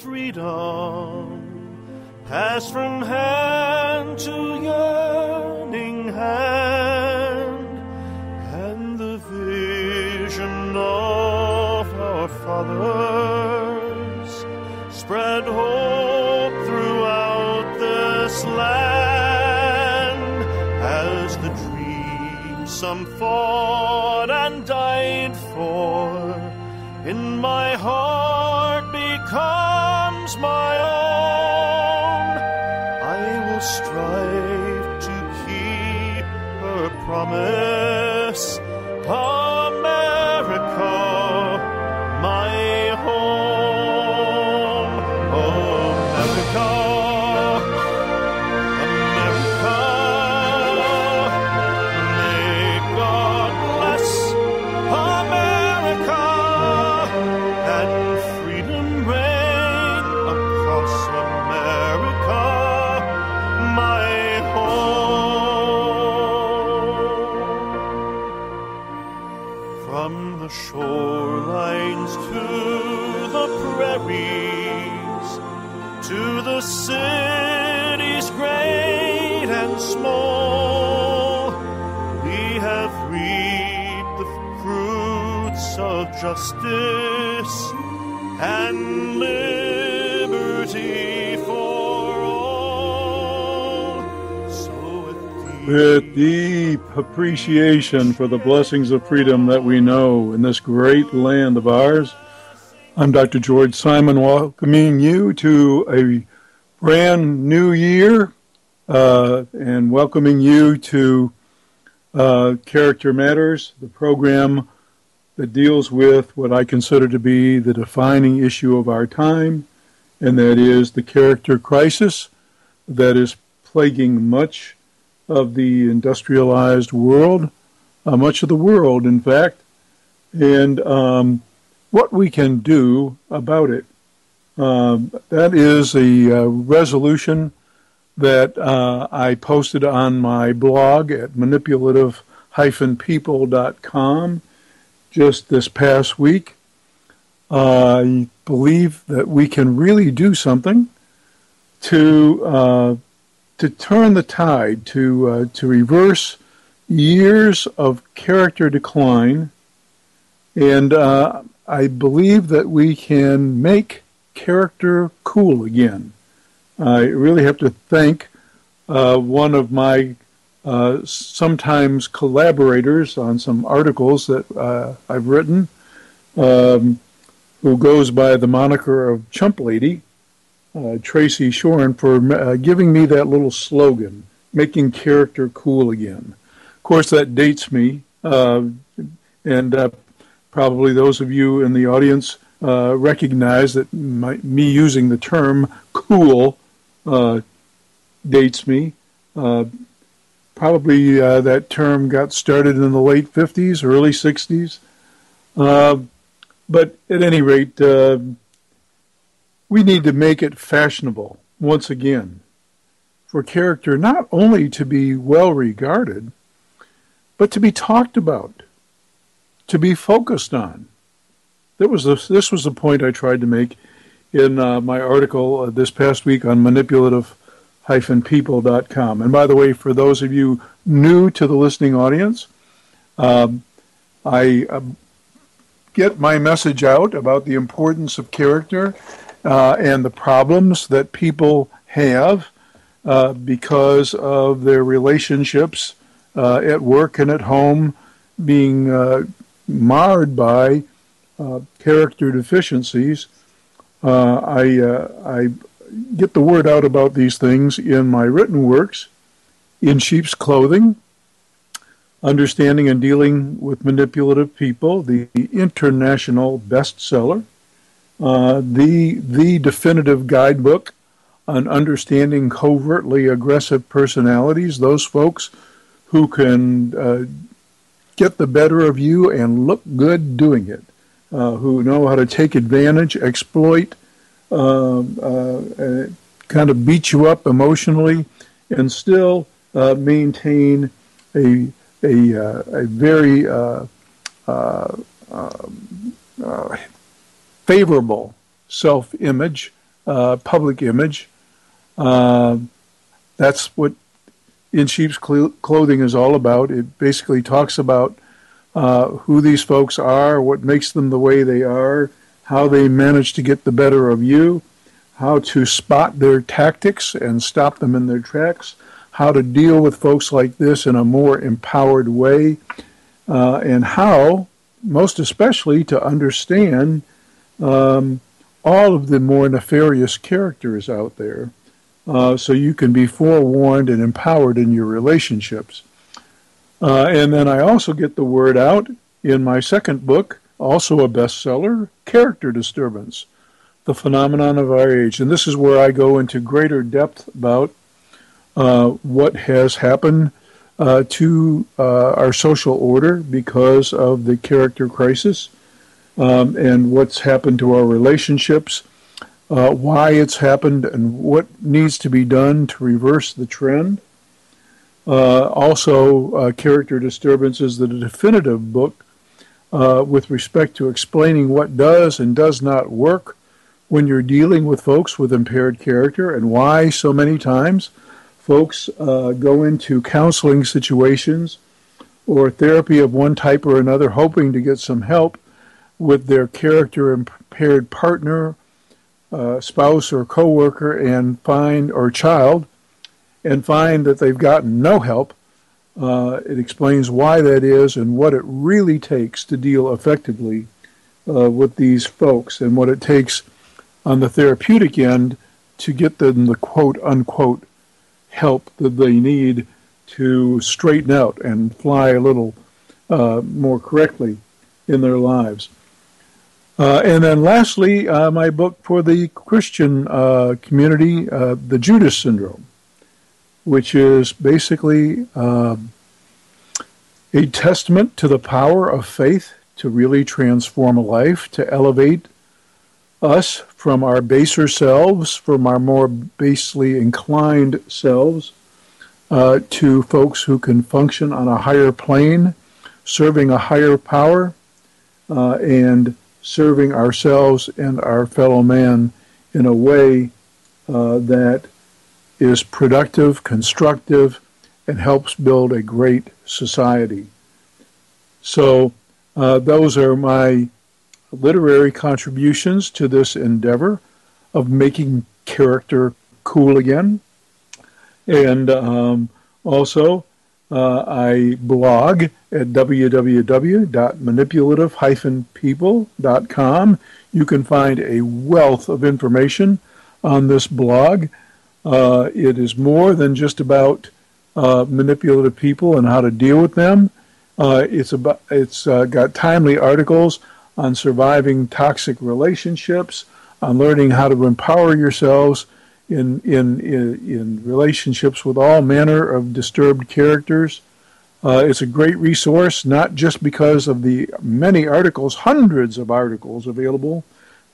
freedom, pass from hand to yearning hand, and the vision of our fathers spread hope throughout this land, as the dream some fought and died for in my heart becomes my own. I will strive to keep her promise, America, my home. America, America, may God bless America, and freedom reign across America, my home. From the shorelines to the prairies, to the cities great and small, we have reaped the fruits of justice and liberty for all. So With deep appreciation for the blessings of freedom that we know in this great land of ours, I'm Dr. George Simon, welcoming you to a brand new year and welcoming you to Character Matters, the program that deals with what I consider to be the defining issue of our time, and that is the character crisis that is plaguing much of the industrialized world, much of the world, in fact, and what we can do about it. That is a resolution that I posted on my blog at manipulative-people.com just this past week. I believe that we can really do something to turn the tide, to reverse years of character decline, and I believe that we can make character cool again. I really have to thank one of my sometimes collaborators on some articles that I've written, who goes by the moniker of Chump Lady, Tracy Shorn, for giving me that little slogan, making character cool again. Of course, that dates me, and probably those of you in the audience recognize that me using the term cool dates me. Probably that term got started in the late 50s, early 60s. But at any rate, we need to make it fashionable once again for character not only to be well regarded, but to be talked about, to be focused on. This was the point I tried to make in my article this past week on manipulative-people.com. And by the way, for those of you new to the listening audience, I get my message out about the importance of character and the problems that people have because of their relationships at work and at home being marred by character deficiencies. I get the word out about these things in my written works, In Sheep's Clothing, Understanding and Dealing with Manipulative People, the international bestseller, the definitive guidebook on understanding covertly aggressive personalities, those folks who can get the better of you and look good doing it, who know how to take advantage, exploit, kind of beat you up emotionally, and still maintain a very favorable self-image public image. That's what In Sheep's Clothing is all about. It basically talks about who these folks are, what makes them the way they are, how they manage to get the better of you, how to spot their tactics and stop them in their tracks, how to deal with folks like this in a more empowered way, and how, most especially, to understand all of the more nefarious characters out there, so you can be forewarned and empowered in your relationships. And then I also get the word out in my second book, also a bestseller, Character Disturbance, the Phenomenon of Our Age. And this is where I go into greater depth about what has happened to our social order because of the character crisis, and what's happened to our relationships, why it's happened, and what needs to be done to reverse the trend. Also, Character Disturbance is the definitive book with respect to explaining what does and does not work when you're dealing with folks with impaired character, and why so many times folks go into counseling situations or therapy of one type or another hoping to get some help with their character impaired partner, spouse or coworker, and or child, and find that they've gotten no help. It explains why that is and what it really takes to deal effectively with these folks, and what it takes on the therapeutic end to get them the quote-unquote help that they need to straighten out and fly a little more correctly in their lives. And then lastly, my book for the Christian community, The Judas Syndrome, which is basically a testament to the power of faith to really transform a life, to elevate us from our baser selves, from our more basely inclined selves, to folks who can function on a higher plane, serving a higher power, and serving ourselves and our fellow man in a way that is productive, constructive, and helps build a great society. So those are my literary contributions to this endeavor of making character cool again. And also, I blog at www.manipulative-people.com. You can find a wealth of information on this blog. It is more than just about manipulative people and how to deal with them. It's got timely articles on surviving toxic relationships, on learning how to empower yourselves in relationships with all manner of disturbed characters. It's a great resource, not just because of the many articles, hundreds of articles available,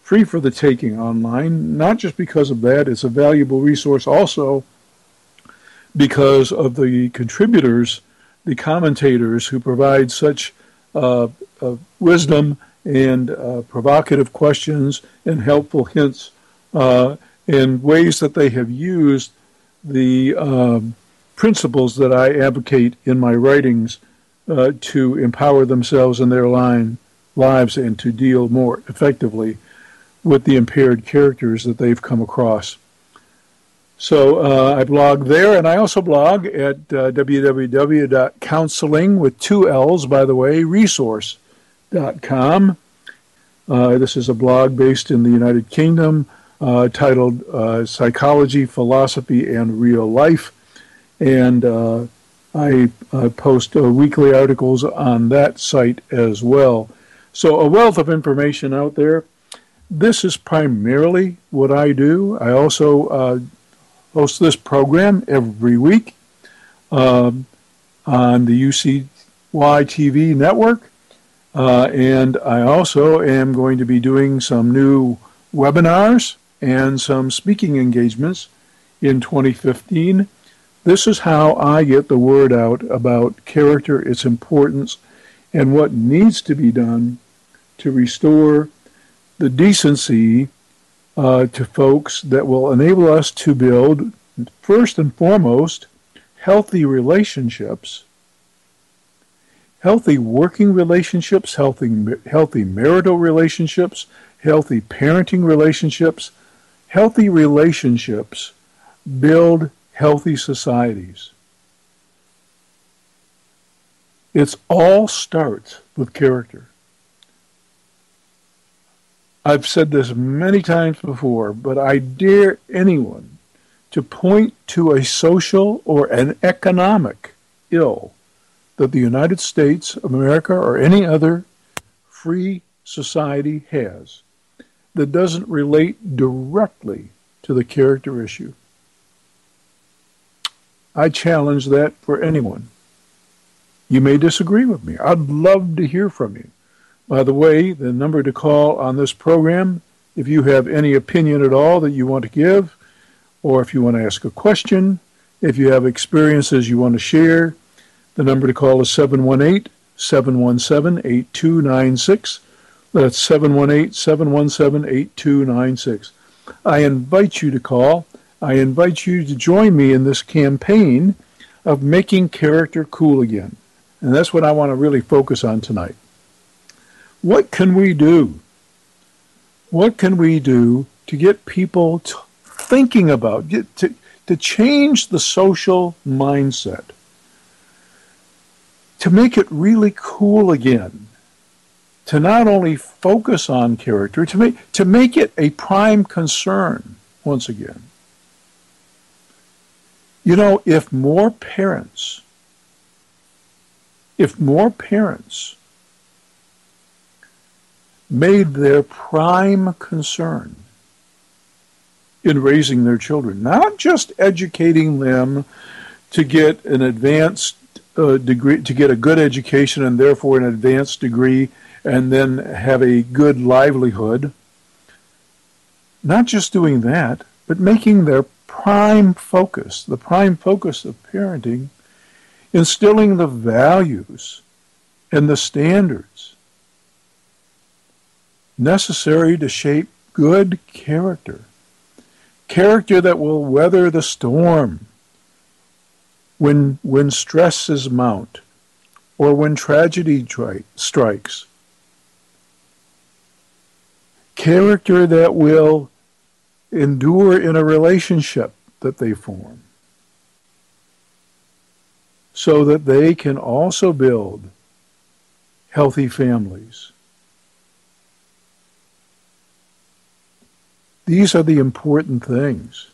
free for the taking online. Not just because of that, it's a valuable resource also because of the contributors, the commentators who provide such wisdom and provocative questions and helpful hints in ways that they have used the principles that I advocate in my writings to empower themselves in their lives and to deal more effectively with the impaired characters that they've come across. So I blog there, and I also blog at www.counseling, with two L's, by the way, resource.com. This is a blog based in the United Kingdom titled Psychology, Philosophy, and Real Life. And I post weekly articles on that site as well. So a wealth of information out there. This is primarily what I do. I also host this program every week on the UCY TV network. And I also am going to be doing some new webinars and some speaking engagements in 2015. This is how I get the word out about character, its importance, and what needs to be done to restore the decency to folks that will enable us to build, first and foremost, healthy relationships, healthy working relationships, healthy marital relationships, healthy parenting relationships. Healthy relationships build healthy societies. It all starts with character. I've said this many times before, but I dare anyone to point to a social or an economic ill that the United States of America or any other free society has that doesn't relate directly to the character issue. I challenge that for anyone. You may disagree with me. I'd love to hear from you. By the way, the number to call on this program, if you have any opinion at all that you want to give, or if you want to ask a question, if you have experiences you want to share, the number to call is 718-717-8296. That's 718-717-8296. I invite you to call. I invite you to join me in this campaign of making character cool again. And that's what I want to really focus on tonight. What can we do? What can we do to get people thinking about, to change the social mindset, to make it really cool again, to not only focus on character, to make it a prime concern once again? You know, if more parents made their prime concern in raising their children, not just educating them to get an advanced degree, to get a good education and therefore an advanced degree and then have a good livelihood, not just doing that, but making their prime focus, the prime focus of parenting, instilling the values and the standards necessary to shape good character. Character that will weather the storm when stresses mount or when tragedy strikes. Character that will endure in a relationship that they form, so that they can also build healthy families. These are the important things.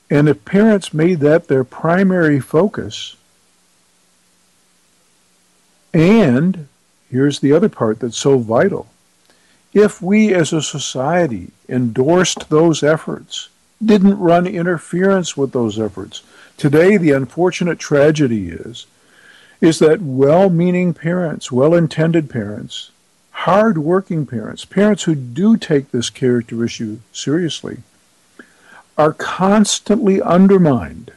And if parents made that their primary focus, and here's the other part that's so vital, if we as a society endorsed those efforts, didn't run interference with those efforts. Today, the unfortunate tragedy is that well-meaning parents, well-intended parents, hard-working parents, parents who do take this character issue seriously, are constantly undermined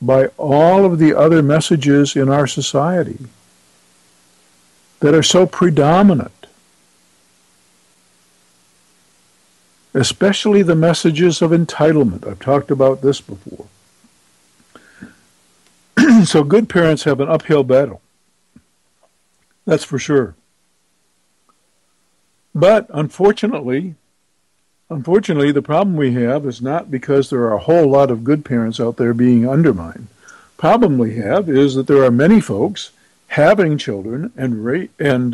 by all of the other messages in our society that are so predominant, especially the messages of entitlement. I've talked about this before. So good parents have an uphill battle. That's for sure. But unfortunately, the problem we have is not because there are a whole lot of good parents out there being undermined. The problem we have is that there are many folks having children and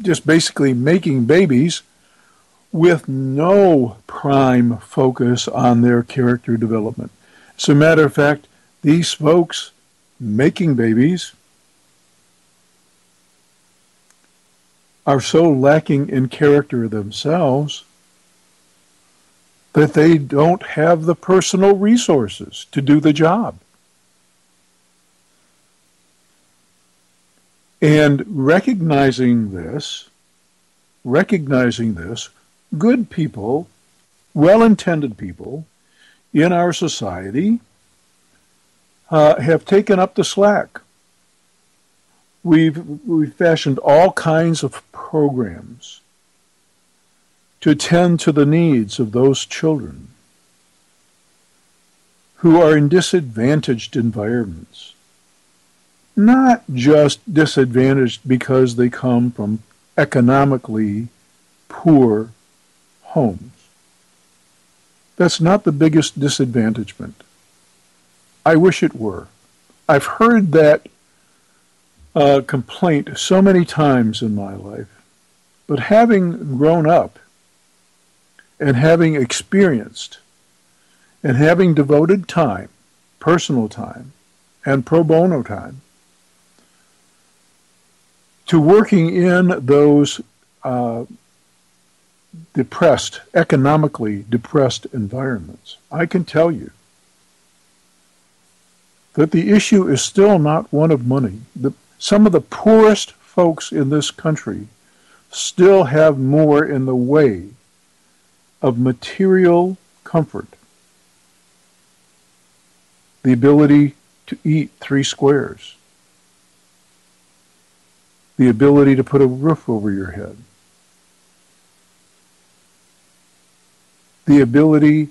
just basically making babies with no prime focus on their character development. As a matter of fact, these folks making babies are so lacking in character themselves that they don't have the personal resources to do the job. And recognizing this, good people, well-intended people in our society have taken up the slack We've fashioned all kinds of programs to attend to the needs of those children who are in disadvantaged environments. Not just disadvantaged because they come from economically poor homes. That's not the biggest disadvantagement. I wish it were. I've heard that complaint so many times in my life, but having grown up and having experienced and having devoted time, personal time, and pro bono time, to working in those economically depressed environments, I can tell you that the issue is still not one of money. Some of the poorest folks in this country still have more in the way of material comfort. The ability to eat 3 squares. The ability to put a roof over your head. The ability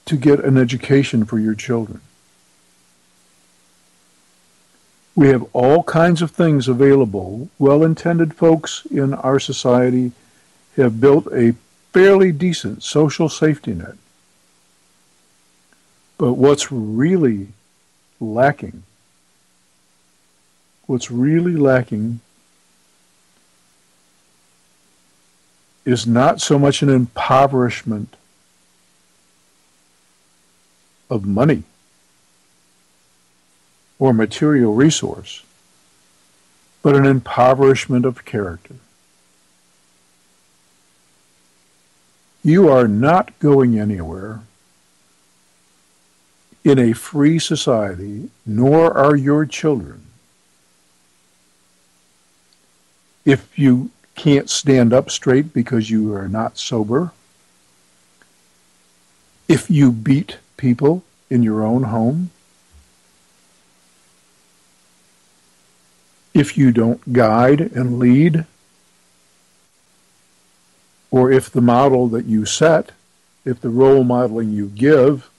to get an education for your children. We have all kinds of things available. Well-intended folks in our society have built a fairly decent social safety net. But what's really lacking is not so much an impoverishment of money or material resource, but an impoverishment of character. You are not going anywhere in a free society, nor are your children, if you can't stand up straight because you are not sober, if you beat people in your own home, if you don't guide and lead, or if the model that you set, if the role modeling you give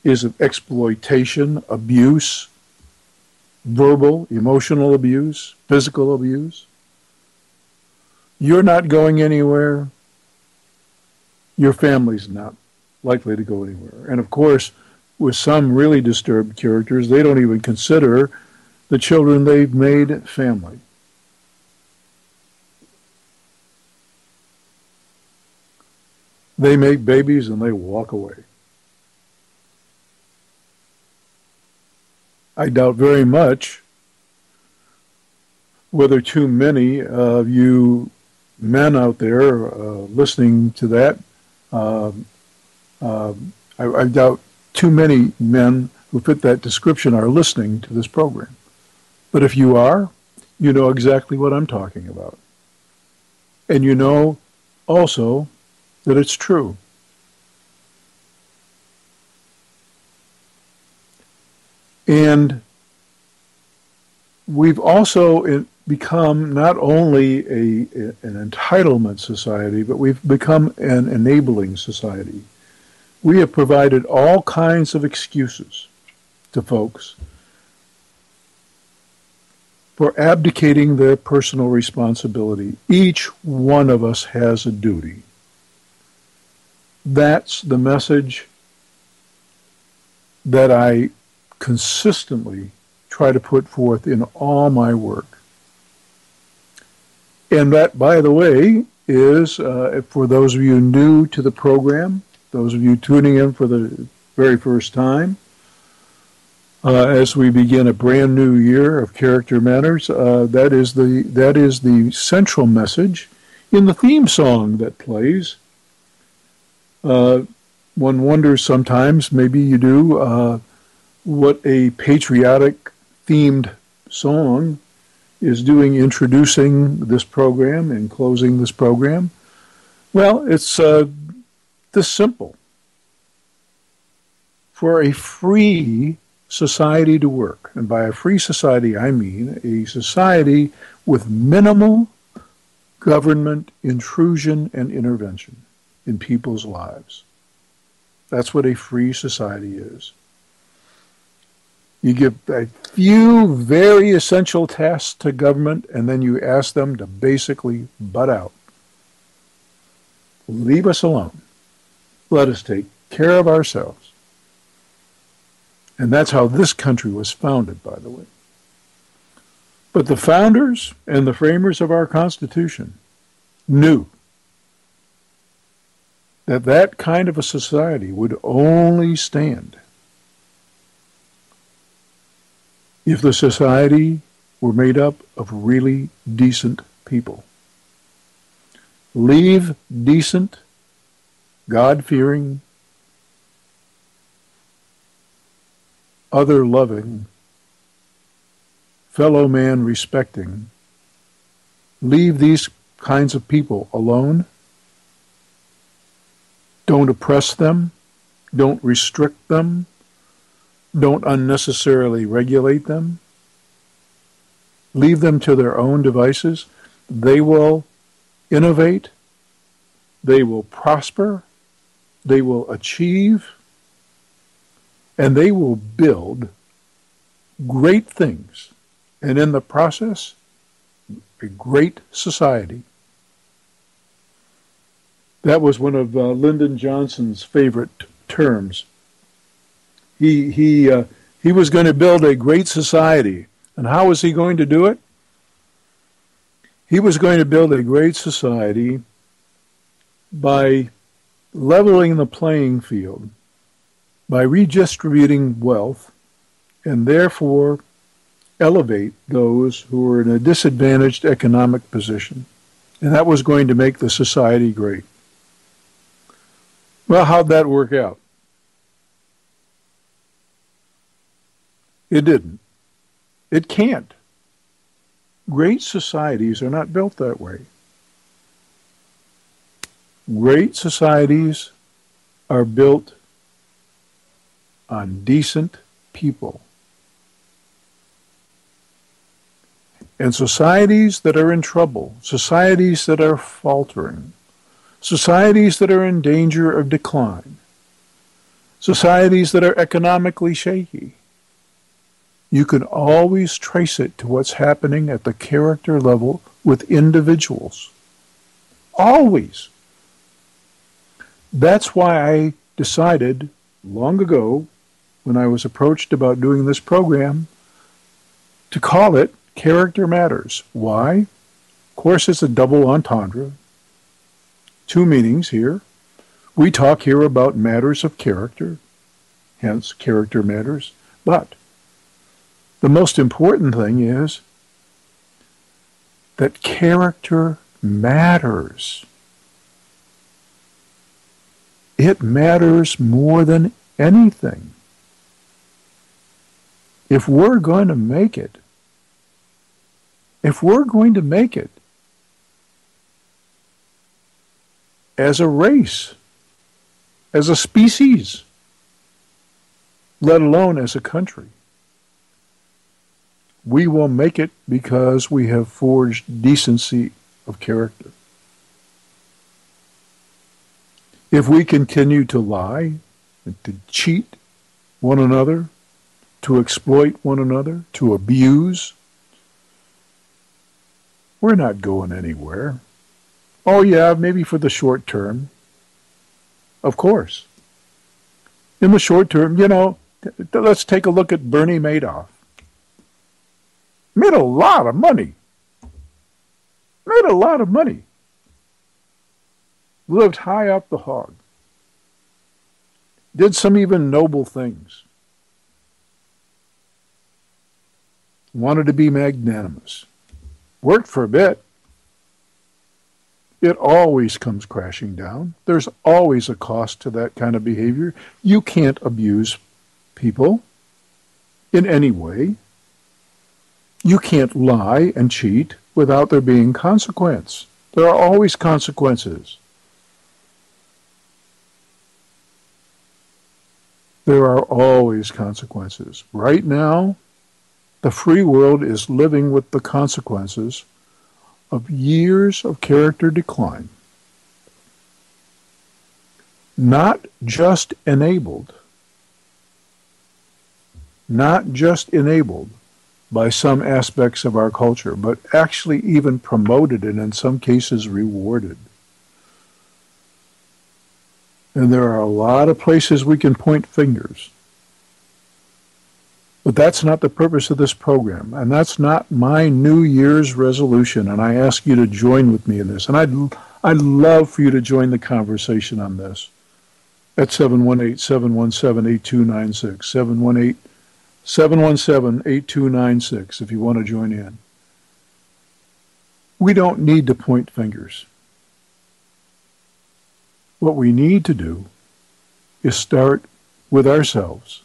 is of exploitation, abuse, verbal, emotional abuse, physical abuse, you're not going anywhere. Your family's not likely to go anywhere. And of course, with some really disturbed characters, they don't even consider the children they've made family. They make babies and they walk away. I doubt very much whether too many of you men out there listening to that, I doubt too many men who fit that description are listening to this program. But if you are, you know exactly what I'm talking about. And you know also that it's true. And we've also become not only an entitlement society, but we've become an enabling society. We have provided all kinds of excuses to folks for abdicating their personal responsibility. Each one of us has a duty. That's the message that I consistently try to put forth in all my work. And that, by the way, is, for those of you new to the program, those of you tuning in for the very first time, as we begin a brand new year of Character Matters, that is the central message in the theme song that plays. One wonders sometimes, maybe you do, what a patriotic themed song is doing introducing this program and closing this program. Well, it's this simple. For a free society to work. And by a free society, I mean a society with minimal government intrusion and intervention in people's lives. That's what a free society is. You give a few very essential tasks to government, and then you ask them to basically butt out. Leave us alone. Let us take care of ourselves. And that's how this country was founded, by the way. But the founders and the framers of our Constitution knew that that kind of a society would only stand if the society were made up of really decent people. Leave decent, God-fearing, other-loving, fellow man respecting, leave these kinds of people alone. Don't oppress them. Don't restrict them. Don't unnecessarily regulate them. Leave them to their own devices. They will innovate. They will prosper. They will achieve. And they will build great things. And in the process, a great society. That was one of Lyndon Johnson's favorite terms. He was going to build a great society. And how was he going to do it? He was going to build a great society by leveling the playing field, by redistributing wealth, and therefore elevate those who were in a disadvantaged economic position. And that was going to make the society great. Well, how'd that work out? It didn't. It can't. Great societies are not built that way. Great societies are built on decent people. And societies that are in trouble, societies that are faltering, societies that are in danger of decline, societies that are economically shaky, you can always trace it to what's happening at the character level with individuals. Always. That's why I decided long ago, when I was approached about doing this program, to call it Character Matters. Why? Of course, it's a double entendre. Two meanings here. We talk here about matters of character, hence Character Matters. But the most important thing is that character matters. It matters more than anything. If we're going to make it, as a race, as a species, let alone as a country, we will make it because we have forged decency of character. If we continue to lie, to cheat one another, to exploit one another, to abuse, we're not going anywhere. Oh yeah, maybe for the short term. Of course. In the short term, let's take a look at Bernie Madoff. Made a lot of money. Lived high up the hog. Did some even noble things. Wanted to be magnanimous. Worked for a bit. It always comes crashing down. There's always a cost to that kind of behavior. You can't abuse people in any way. You can't lie and cheat without there being consequence. There are always consequences. There are always consequences. Right now, the free world is living with the consequences of years of character decline. Not just enabled by some aspects of our culture, but actually even promoted and in some cases rewarded. And there are a lot of places we can point fingers. But that's not the purpose of this program, and that's not my New Year's resolution, and I ask you to join with me in this. And I'd love for you to join the conversation on this at 718-717-8296, 718-717-8296 if you want to join in. We don't need to point fingers. What we need to do is start with ourselves.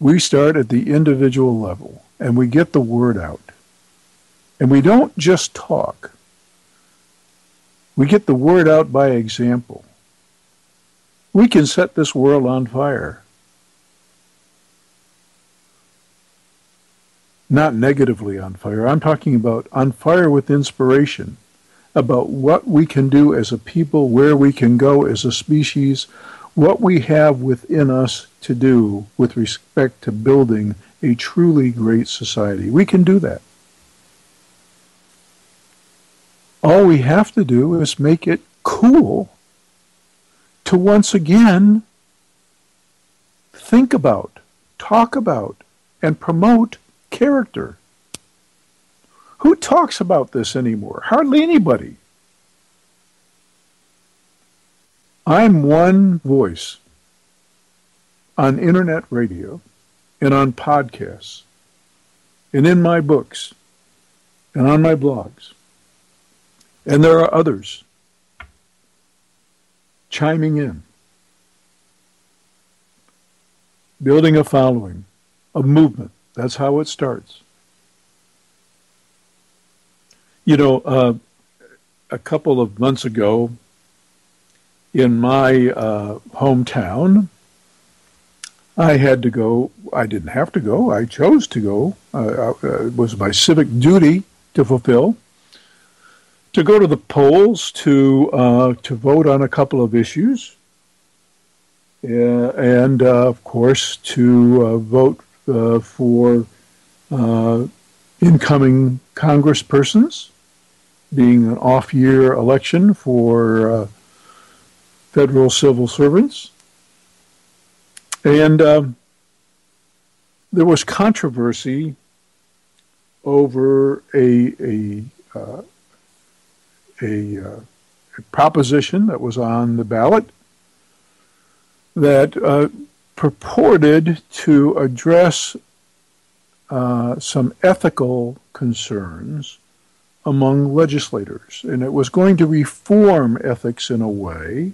We start at the individual level, and we get the word out. And we don't just talk. We get the word out by example. We can set this world on fire. Not negatively on fire. I'm talking about on fire with inspiration, about what we can do as a people, where we can go as a species, what we have within us to do with respect to building a truly great society. We can do that. All we have to do is make it cool to once again think about, talk about, and promote character. Who talks about this anymore? Hardly anybody. I'm one voice on internet radio and on podcasts and in my books and on my blogs. And there are others chiming in, building a following, a movement. That's how it starts. You know, a couple of months ago, in my hometown, I had to go. I didn't have to go. I chose to go. It was my civic duty to fulfill, to go to the polls to vote on a couple of issues, and of course to vote for incoming congresspersons, being an off-year election for federal civil servants. And there was controversy over a proposition that was on the ballot that purported to address some ethical concerns among legislators. And it was going to reform ethics in a way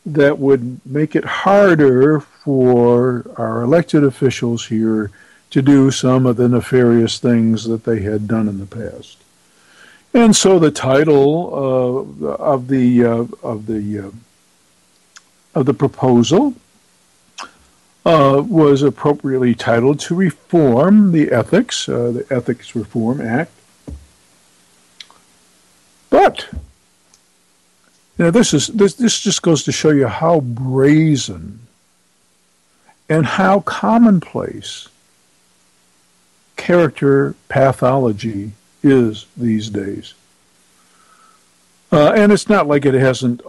that would make it harder for our elected officials here to do some of the nefarious things that they had done in the past. And so the title of the proposal was appropriately titled "To Reform the Ethics Reform Act." But this just goes to show you how brazen and how commonplace character pathology is these days. And it's not like it hasn't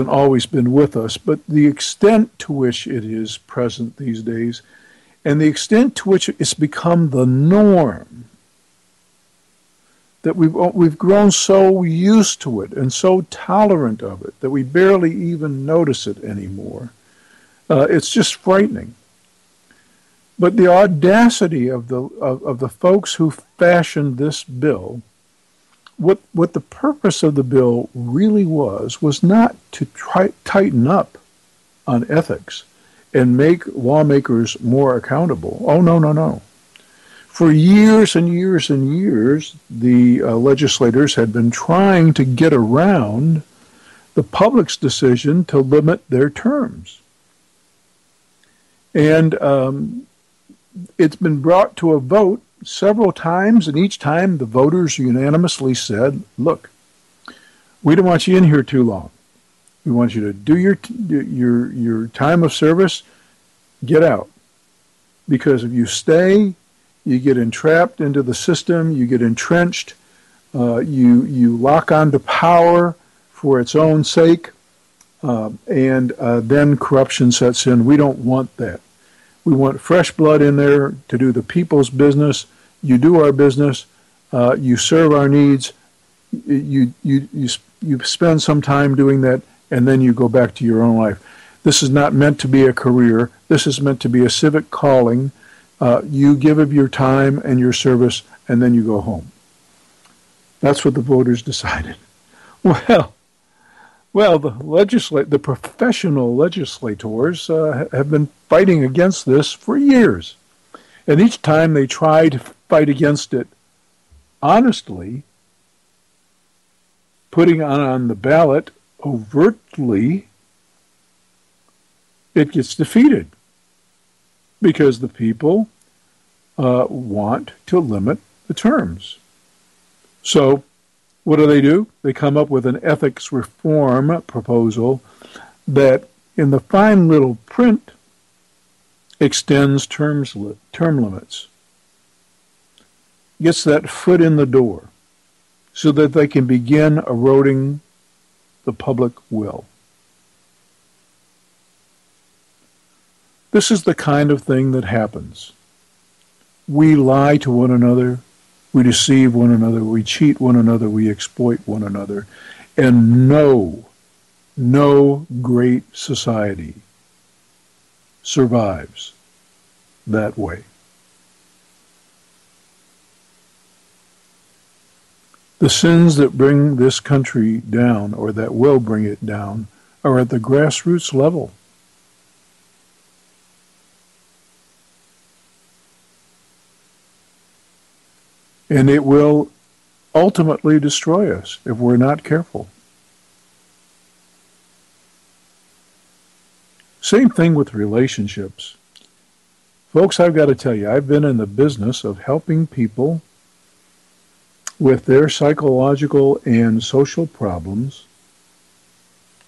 always been with us, but the extent to which it is present these days, and the extent to which it's become the norm, that we've grown so used to it and so tolerant of it that we barely even notice it anymore. It's just frightening. But the audacity of the folks who fashioned this bill, what the purpose of the bill really was not to tighten up on ethics and make lawmakers more accountable. Oh, no. For years and years and years, the legislators had been trying to get around the public's decision to limit their terms. And it's been brought to a vote several times, and each time the voters unanimously said, look, we don't want you in here too long. We want you to do your time of service, get out. Because if you stay, you get entrapped into the system, you get entrenched, you lock onto power for its own sake, and then corruption sets in. We don't want that. We want fresh blood in there to do the people's business. You do our business. You serve our needs. You spend some time doing that, and then you go back to your own life. This is not meant to be a career. This is meant to be a civic calling. You give of your time and your service, and then you go home. That's what the voters decided. Well, the professional legislators have been fighting against this for years. And each time they try to fight against it honestly, putting on the ballot overtly, it gets defeated because the people want to limit the terms. So what do? They come up with an ethics reform proposal that, in the fine little print, extends term limits, gets that foot in the door so that they can begin eroding the public will. This is the kind of thing that happens. We lie to one another, we deceive one another, we cheat one another, we exploit one another, and no great society survives that way. The sins that bring this country down, or that will bring it down, are at the grassroots level. And it will ultimately destroy us if we're not careful. Same thing with relationships. Folks, I've got to tell you, I've been in the business of helping people with their psychological and social problems,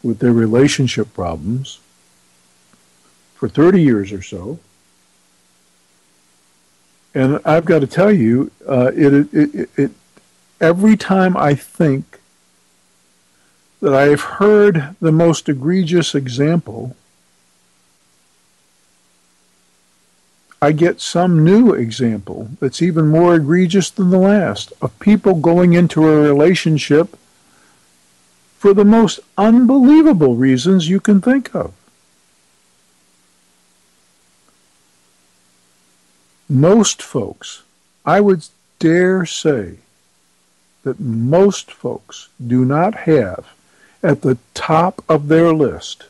with their relationship problems, for 30 years or so. And I've got to tell you, every time I think that I've heard the most egregious example, I get some new example that's even more egregious than the last, of people going into a relationship for the most unbelievable reasons you can think of. Most folks, I would dare say that most folks do not have at the top of their list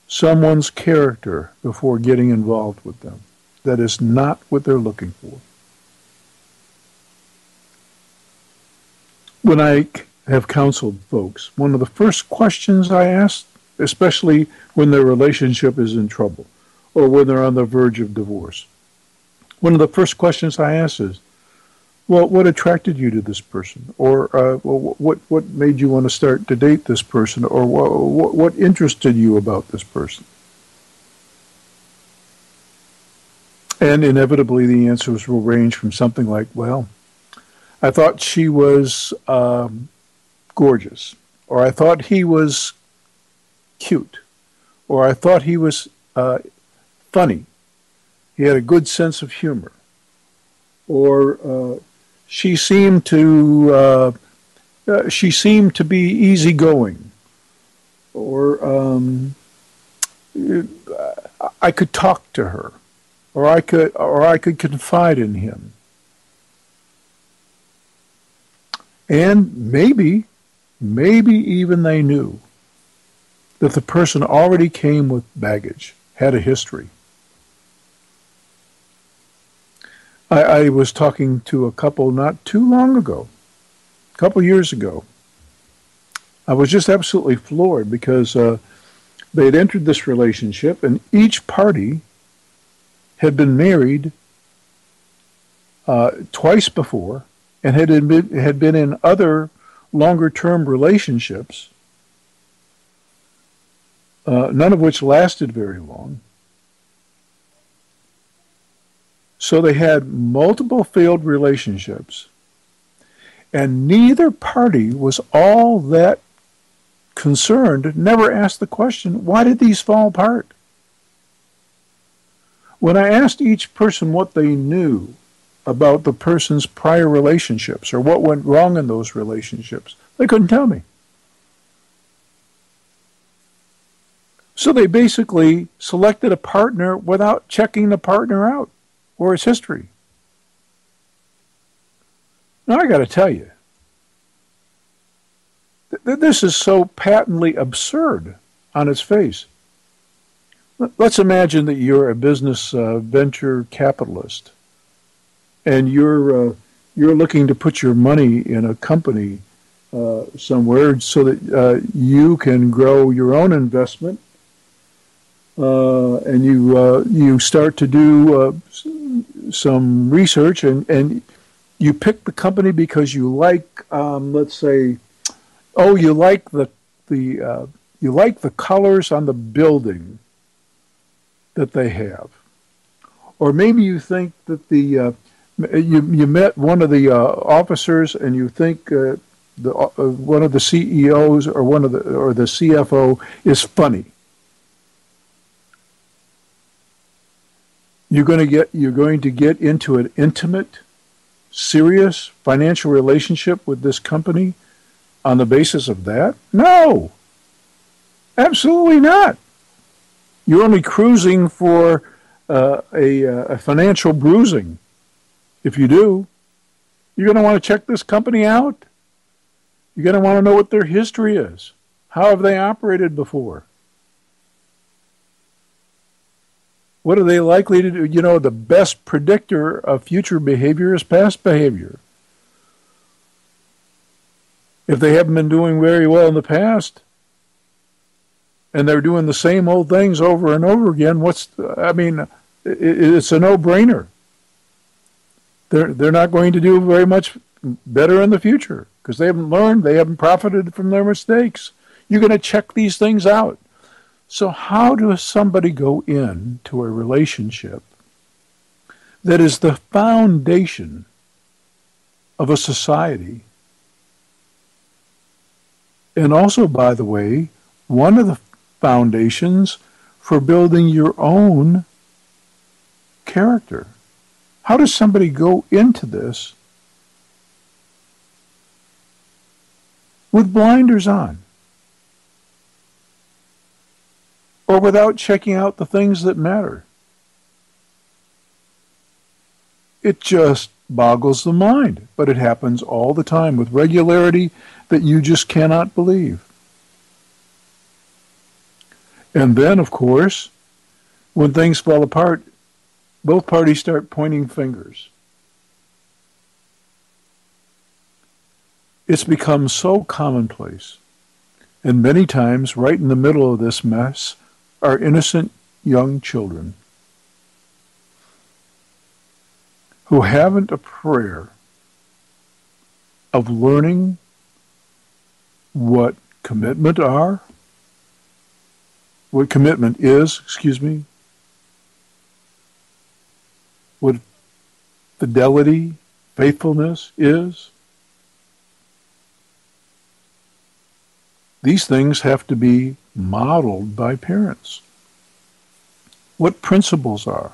someone's character before getting involved with them. That is not what they're looking for. When I have counseled folks, one of the first questions I ask, especially when their relationship is in trouble or when they're on the verge of divorce, one of the first questions I ask is, well, what attracted you to this person? Or what made you want to start to date this person? Or what interested you about this person? And inevitably the answers will range from something like, well, I thought she was gorgeous. Or I thought he was cute. Or I thought he was funny. He had a good sense of humor. Or she seemed to be easygoing. Or I could talk to her. Or I could confide in him. And maybe even they knew that the person already came with baggage, had a history. I was talking to a couple not too long ago, a couple years ago. I was just absolutely floored because they had entered this relationship, and each party had been married twice before and had been in other longer-term relationships, none of which lasted very long. So they had multiple failed relationships, and neither party was all that concerned, never asked the question, why did these fall apart? When I asked each person what they knew about the person's prior relationships or what went wrong in those relationships, they couldn't tell me. So they basically selected a partner without checking the partner out or his history. Now, I got to tell you, this is so patently absurd on its face. Let's imagine that you're a business venture capitalist, and you're looking to put your money in a company somewhere so that you can grow your own investment, and you start to do some research, and you pick the company because you like, let's say, you like the colors on the building that they have, or maybe you think that you met one of the officers, and you think one of the CEOs or the CFO is funny. You're going to get into an intimate, serious financial relationship with this company on the basis of that? No, absolutely not. You're only cruising for a financial bruising. If you do, you're going to want to check this company out. You're going to want to know what their history is. How have they operated before? What are they likely to do? You know, the best predictor of future behavior is past behavior. If they haven't been doing very well in the past, and they're doing the same old things over and over again, it's a no-brainer. They're not going to do very much better in the future because they haven't learned, they haven't profited from their mistakes. You're going to check these things out. So how does somebody go into a relationship that is the foundation of a society? And also, by the way, one of the foundations for building your own character. How does somebody go into this with blinders on? Or without checking out the things that matter? It just boggles the mind, but it happens all the time with regularity that you just cannot believe. And then, of course, when things fall apart, both parties start pointing fingers. It's become so commonplace. And many times, right in the middle of this mess, are innocent young children who haven't a prayer of learning what commitment is, what fidelity, faithfulness is. These things have to be modeled by parents. What principles are,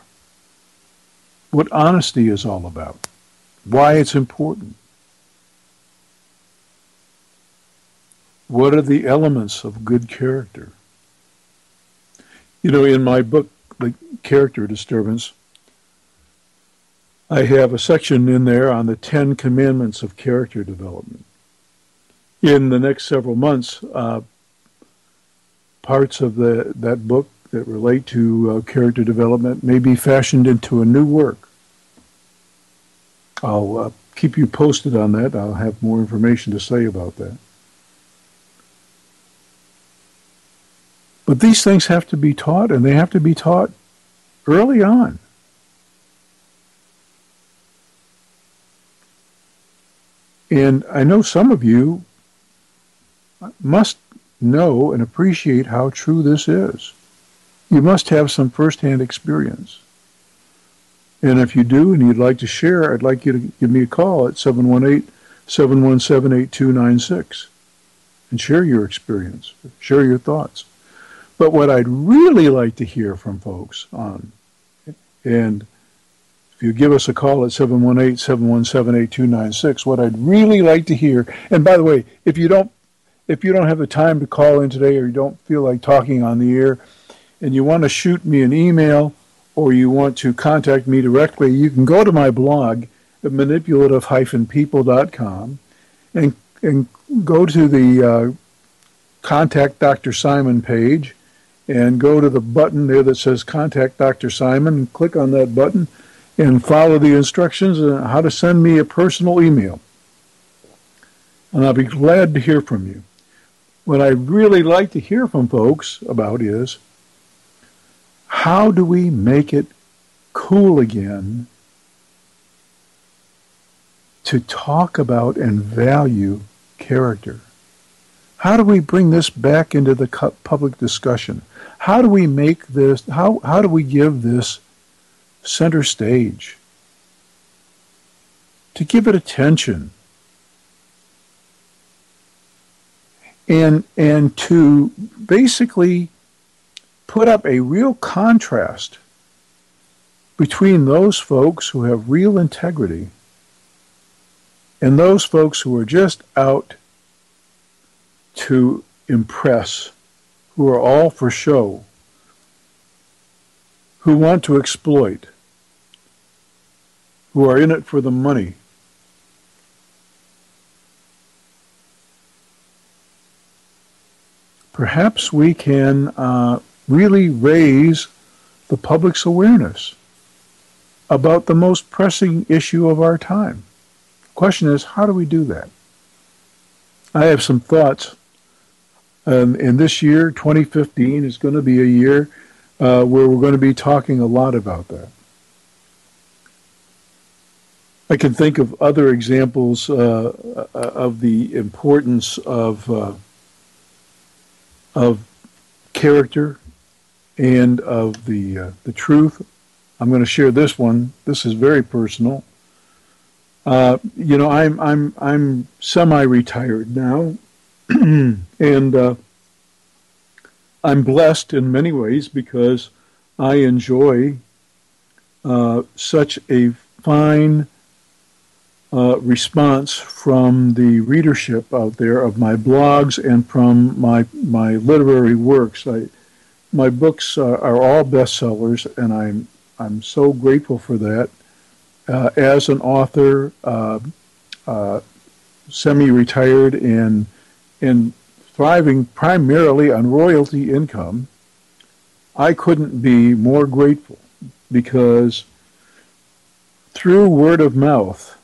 what honesty is all about, why it's important. What are the elements of good character? You know, in my book, The Character Disturbance, I have a section in there on the 10 commandments of character development. In the next several months, parts of that book that relate to character development may be fashioned into a new work. I'll keep you posted on that. I'll have more information to say about that. But these things have to be taught, and they have to be taught early on. And I know some of you must know and appreciate how true this is. You must have some firsthand experience. And if you do and you'd like to share, I'd like you to give me a call at 718-717-8296 and share your experience, share your thoughts. But what I'd really like to hear from folks on, and if you give us a call at 718-717-8296, what I'd really like to hear, and by the way, if you don't have the time to call in today, or you don't feel like talking on the air, and you want to shoot me an email, or you want to contact me directly, you can go to my blog at manipulative-people.com and go to the Contact Dr. Simon page and go to the button there that says Contact Dr. Simon and click on that button and follow the instructions on how to send me a personal email. And I'll be glad to hear from you. What I'd really like to hear from folks about is, how do we make it cool again to talk about and value character? How do we bring this back into the public discussion? How do we make this, how do we give this center stage? To give it attention. And to basically put up a real contrast between those folks who have real integrity and those folks who are just out to impress, who are all for show, who want to exploit, who are in it for the money. Perhaps we can really raise the public's awareness about the most pressing issue of our time. The question is, how do we do that? I have some thoughts. And this year, 2015, is going to be a year where we're going to be talking a lot about that. I can think of other examples of the importance of character and of the truth. I'm going to share this one. This is very personal. I'm semi-retired now, and I'm blessed in many ways because I enjoy such a fine response from the readership out there of my blogs and from my literary works. My books are all bestsellers, and I'm so grateful for that. As an author, semi-retired and thriving primarily on royalty income, I couldn't be more grateful because through word of mouth,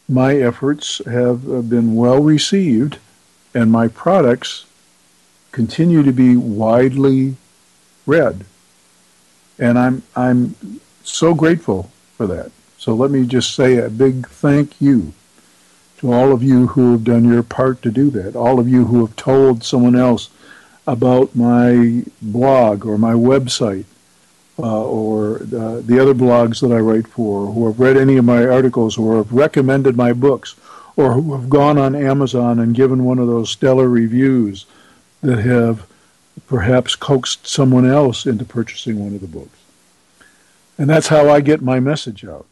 my efforts have been well received, and my products continue to be widely read. And I'm so grateful for that. So let me just say a big thank you to all of you who have done your part to do that, all of you who have told someone else about my blog or my website or the other blogs that I write for, who have read any of my articles or have recommended my books, or who have gone on Amazon and given one of those stellar reviews that have perhaps coaxed someone else into purchasing one of the books. And that's how I get my message out.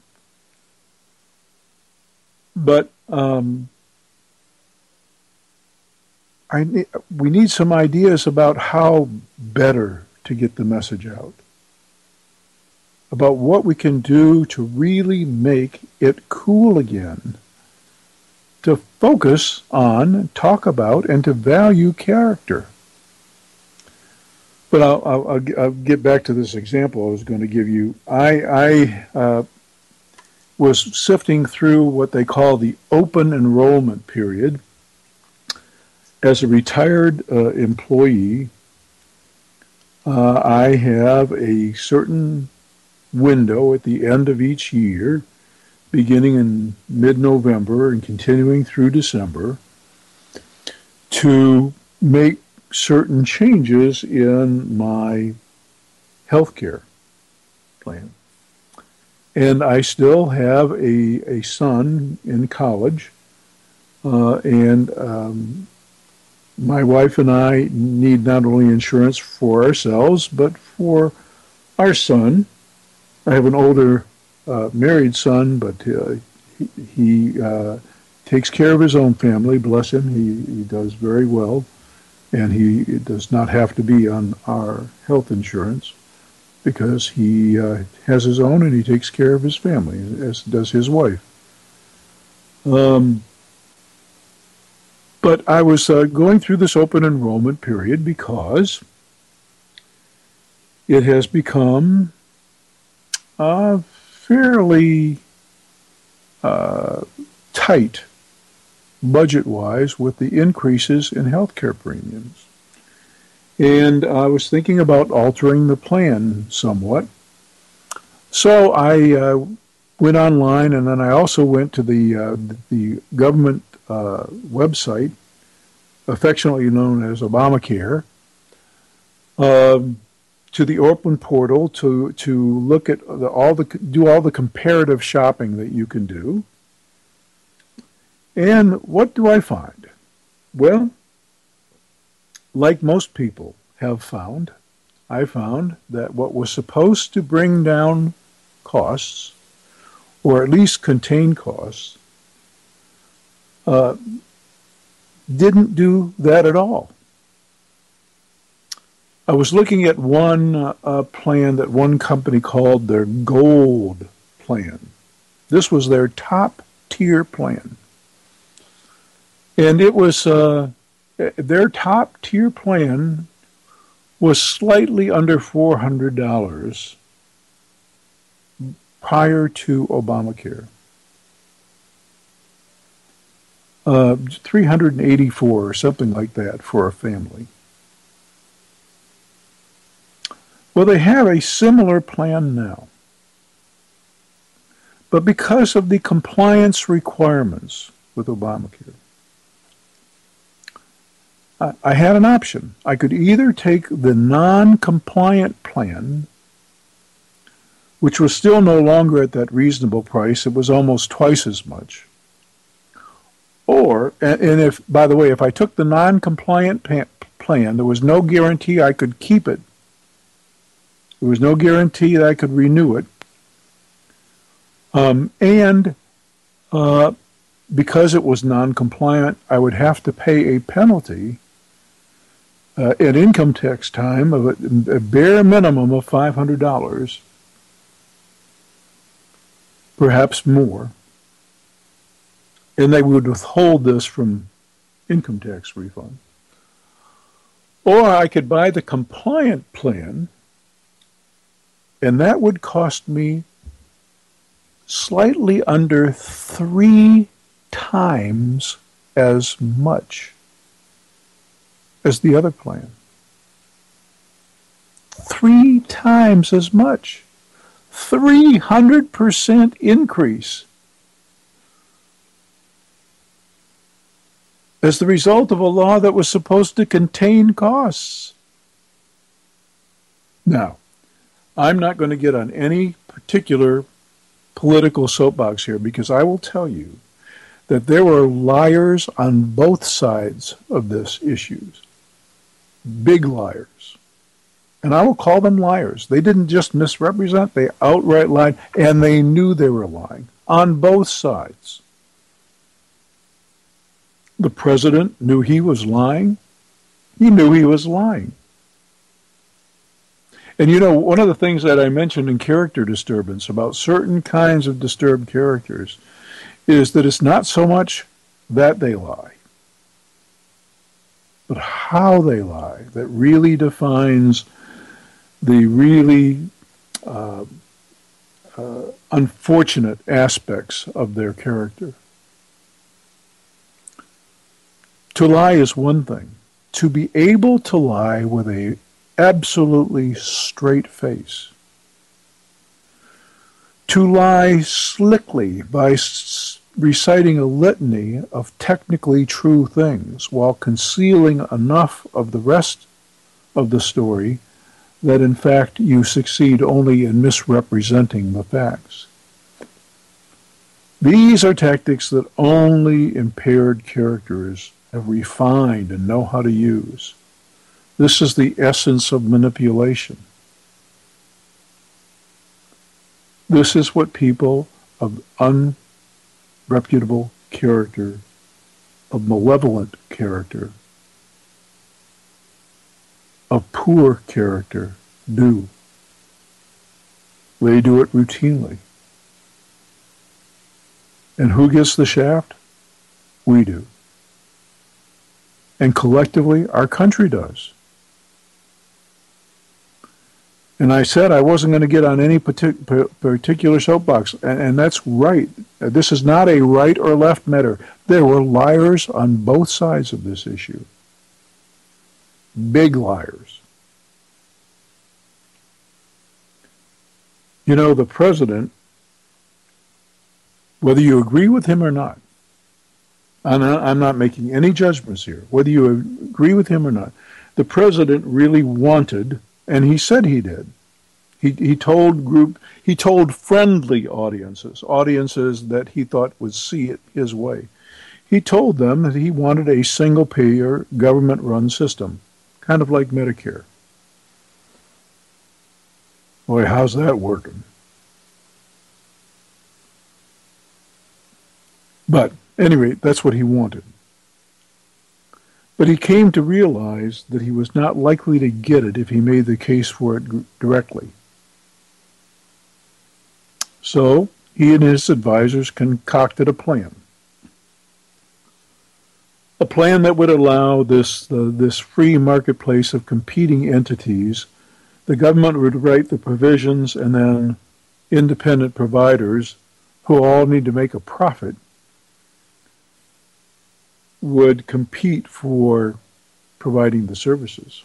But we need some ideas about how better to get the message out, about what we can do to really make it cool again, to focus on, talk about, and to value character. But I'll get back to this example I was going to give you. I was sifting through what they call the open enrollment period, as a retired employee, I have a certain window at the end of each year, beginning in mid-November and continuing through December, to make certain changes in my health care plan. And I still have a son in college, and my wife and I need not only insurance for ourselves, but for our son. I have an older married son, but he takes care of his own family, bless him. He does very well, and he does not have to be on our health insurance because he has his own and he takes care of his family, as does his wife. But I was going through this open enrollment period because it has become fairly tight budget-wise with the increases in healthcare premiums. And I was thinking about altering the plan somewhat. So I went online, and then I also went to the government website, affectionately known as Obamacare, to the open portal to look at do all the comparative shopping that you can do. And what do I find? Well, like most people have found, I found that what was supposed to bring down costs, or at least contain costs, didn't do that at all. I was looking at one plan that one company called their Gold plan. This was their top tier plan. And it was their top tier plan was slightly under $400 prior to Obamacare. 384 or something like that for a family. Well, they have a similar plan now. But because of the compliance requirements with Obamacare, I had an option. I could either take the non-compliant plan, which was still no longer at that reasonable price. It was almost twice as much. Or, and if, by the way, if I took the non-compliant plan, there was no guarantee I could keep it. There was no guarantee that I could renew it. Because it was non-compliant, I would have to pay a penalty at income tax time of a bare minimum of $500, perhaps more. And they would withhold this from income tax refund. Or I could buy the compliant plan, and that would cost me slightly under 3 times as much as the other plan. 3 times as much. 300% increase as the result of a law that was supposed to contain costs. Now, I'm not going to get on any particular political soapbox here, because I will tell you that there were liars on both sides of this issue. Big liars. And I will call them liars. They didn't just misrepresent, they outright lied, and they knew they were lying on both sides. The president knew he was lying. He knew he was lying. And you know, one of the things that I mentioned in character disturbance about certain kinds of disturbed characters is that it's not so much that they lie, but how they lie that really defines the really unfortunate aspects of their character. To lie is one thing. To be able to lie with a absolutely straight face, to lie slickly by reciting a litany of technically true things while concealing enough of the rest of the story that in fact you succeed only in misrepresenting the facts. These are tactics that only impaired characters have refined and know how to use. This is the essence of manipulation. This is what people of unreputable character, of malevolent character, of poor character do. They do it routinely. And who gets the shaft? We do. And collectively, our country does. And I said I wasn't going to get on any particular soapbox, and that's right. This is not a right or left matter. There were liars on both sides of this issue. Big liars. You know, the president, whether you agree with him or not, I'm not making any judgments here, whether you agree with him or not, the president really wanted, and he said he did. He told friendly audiences that he thought would see it his way. He told them that he wanted a single-payer, government-run system, kind of like Medicare. Boy, how's that working? But anyway, that's what he wanted. But he came to realize that he was not likely to get it if he made the case for it directly. So he and his advisors concocted a plan. A plan that would allow this free marketplace of competing entities. The government would write the provisions, and then independent providers, who all need to make a profit, would compete for providing the services.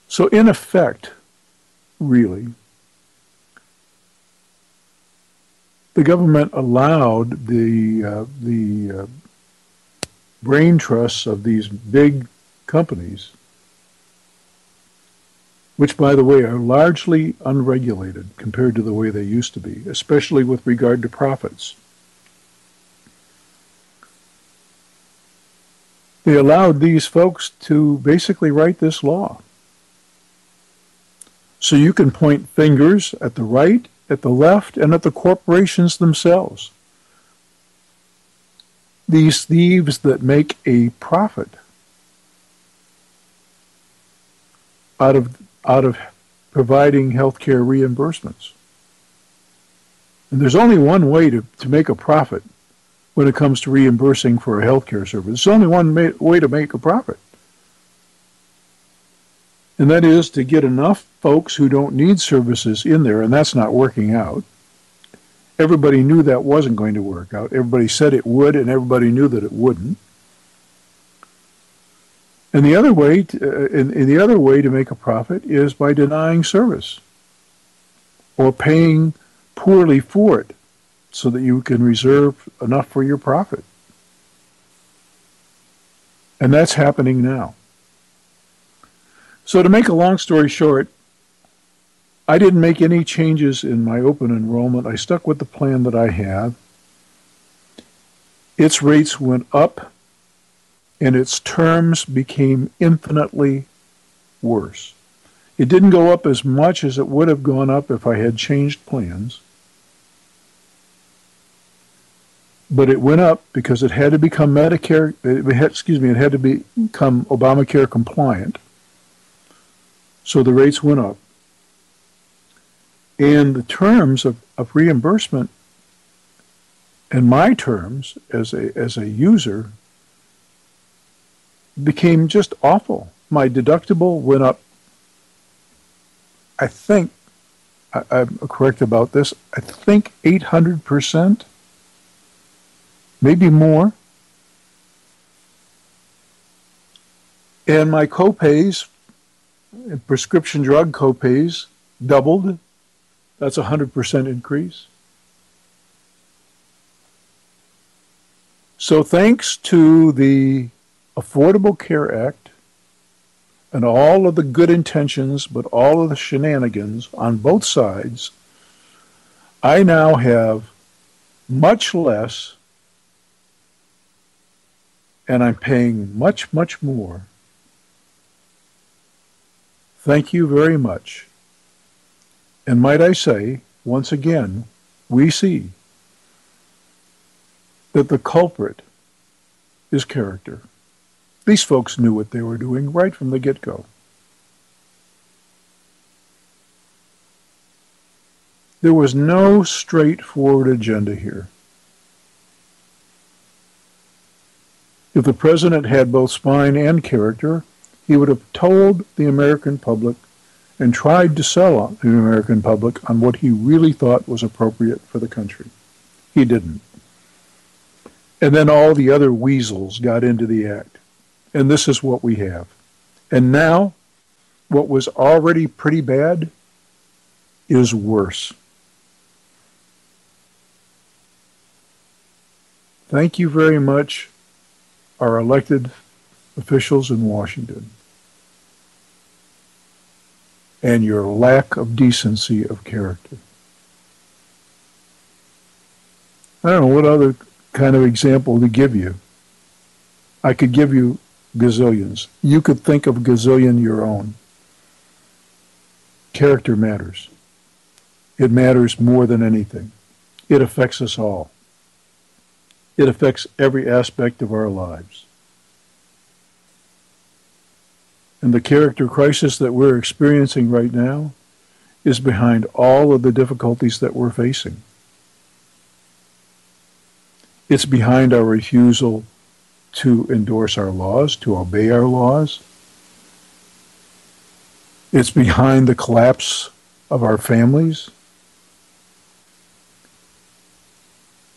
So in effect, really, the government allowed the brain trusts of these big companies, which, by the way, are largely unregulated compared to the way they used to be, especially with regard to profits. They allowed these folks to basically write this law. So you can point fingers at the right, at the left, and at the corporations themselves. These thieves that make a profit out of providing healthcare reimbursements. And there's only one way to make a profit when it comes to reimbursing for a healthcare service. There's only one way to make a profit. And that is to get enough folks who don't need services in there, and that's not working out. Everybody knew that wasn't going to work out. Everybody said it would, and everybody knew that it wouldn't. And the other way, the other way to make a profit is by denying service or paying poorly for it, so that you can reserve enough for your profit. And that's happening now. So to make a long story short, I didn't make any changes in my open enrollment. I stuck with the plan that I had. Its rates went up, and its terms became infinitely worse. It didn't go up as much as it would have gone up if I had changed plans. But it went up because it had to become Medicare, it had to become Obamacare compliant. So the rates went up. And the terms of reimbursement and my terms as a user became just awful. My deductible went up, I think, I'm correct about this, I think 800%. Maybe more. And my copays, prescription drug copays, doubled. That's a 100% increase. So thanks to the Affordable Care Act and all of the good intentions, but all of the shenanigans on both sides, I now have much less, and I'm paying much, much more. Thank you very much. And might I say, once again, we see that the culprit is character. These folks knew what they were doing right from the get-go. There was no straightforward agenda here. If the president had both spine and character, he would have told the American public and tried to sell the American public on what he really thought was appropriate for the country. He didn't. And then all the other weasels got into the act. And this is what we have. And now, what was already pretty bad is worse. Thank you very much, our elected officials in Washington, and your lack of decency of character. I don't know what other kind of example to give you. I could give you gazillions. You could think of a gazillion your own. Character matters. It matters more than anything. It affects us all. It affects every aspect of our lives. And the character crisis that we're experiencing right now is behind all of the difficulties that we're facing. It's behind our refusal to endorse our laws, to obey our laws. It's behind the collapse of our families.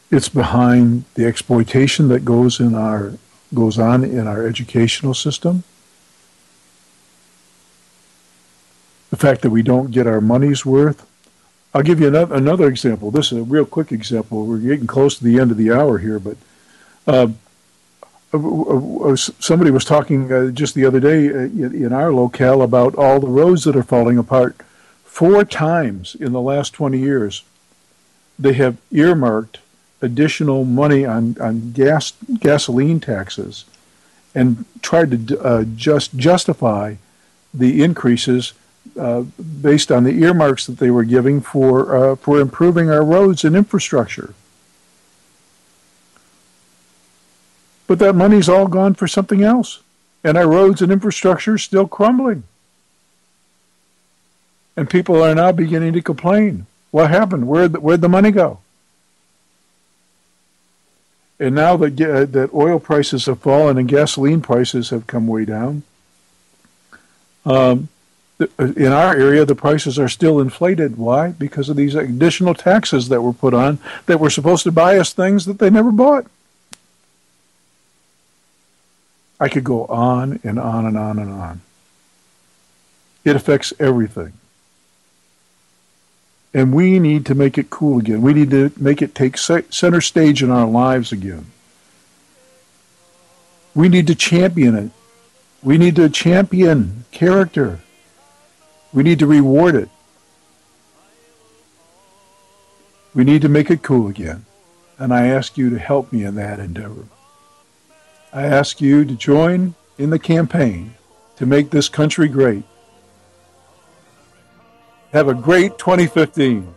It's behind the exploitation that goes on in our educational system. The fact that we don't get our money's worth. I'll give you another example. This is a real quick example. We're getting close to the end of the hour here, but somebody was talking just the other day in our locale about all the roads that are falling apart. 4 times in the last 20 years, they have earmarked additional money on gasoline taxes and tried to justify the increases based on the earmarks that they were giving for improving our roads and infrastructure. But that money's all gone for something else, and our roads and infrastructure are still crumbling. And people are now beginning to complain. What happened? Where'd the money go? And now that oil prices have fallen and gasoline prices have come way down, in our area, the prices are still inflated. Why? Because of these additional taxes that were put on that were supposed to buy us things that they never bought. I could go on and on and on and on. It affects everything. And we need to make it cool again. We need to make it take center stage in our lives again. We need to champion it. We need to champion character. We need to reward it. We need to make it cool again. And I ask you to help me in that endeavor. I ask you to join in the campaign to make this country great. Have a great 2015.